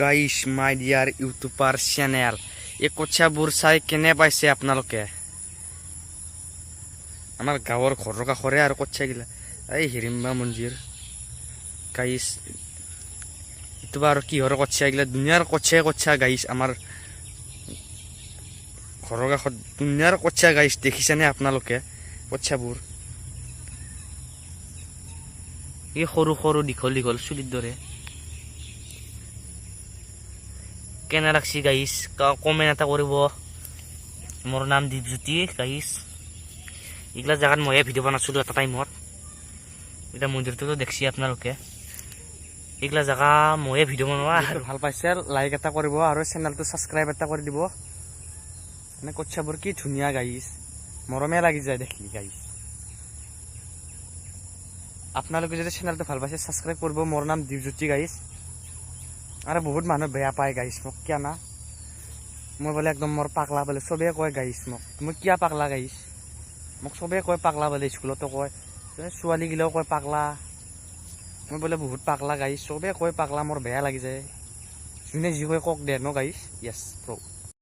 guys my dear YouTuber channel এই কচ্ছাবোৰ চাই কেনে পাইছে আপোনালোকে আমাৰ গাঁৱৰ ঘৰৰ কাষৰে আৰু কচ্ছাগিলা এই হিৰিম্বা মন্দিৰ গাইস এইটো আৰু কিহৰ কচ্ছাগিলা দুনিয়াৰ কচ্ছা গাইস আমাৰ ঘৰৰ কাষত দুনিয়াৰ কচ্ছা গাইস দেখিছেনে আপোনালোকে কচ্ছাবোৰ এই সৰু সৰু দীঘল দীঘল চুলিৰ দৰে কেনে লাগছি গাইস কমেন্ট এটা কৰিব মোৰ নাম দীপজ্যোতি গাইস এইগিলা জায়গাত মই ভিডিঅ' বনাইছিলো এটা টাইমত এটা মন্দিৰটো দেখছি আপোনালোকে এইগিলা জায়গা মই ভিডিঅ' বনোৱা ভাল পাইছে লাইক এটা কৰিব আৰু চেনেলটো সাবস্ক্ৰাইব এটা কৰি দিব মানে কচ্ছাবোৰ কি ধুনীয়া গাইস মৰমে লাগি যায় দেখি গাইস আপোনালোকে যদি চেনেলটো ভাল পাইছে সাবস্ক্ৰাইব কৰিব মোৰ নাম দীপজ্যোতি গাইস আৰু বহুত মানুহ বেয়া পায় গাইস মোক কিয় না মই বোলে একদম মোৰ পাগলা বোলে চবে কয় গাইস মোক মই কিয় পাগলা গাইস মোক চবে কয় পাগলা বোলে স্কুলতো কয় ছোৱালীগিলাও কয় পাগলা মই বোলে বহুত পাগলা গাইস চবে কয় পাগলা মোৰ বেয়া লাগি যায় যোনে যি কয় কওক দে ন গাইস য়েছ প্ৰ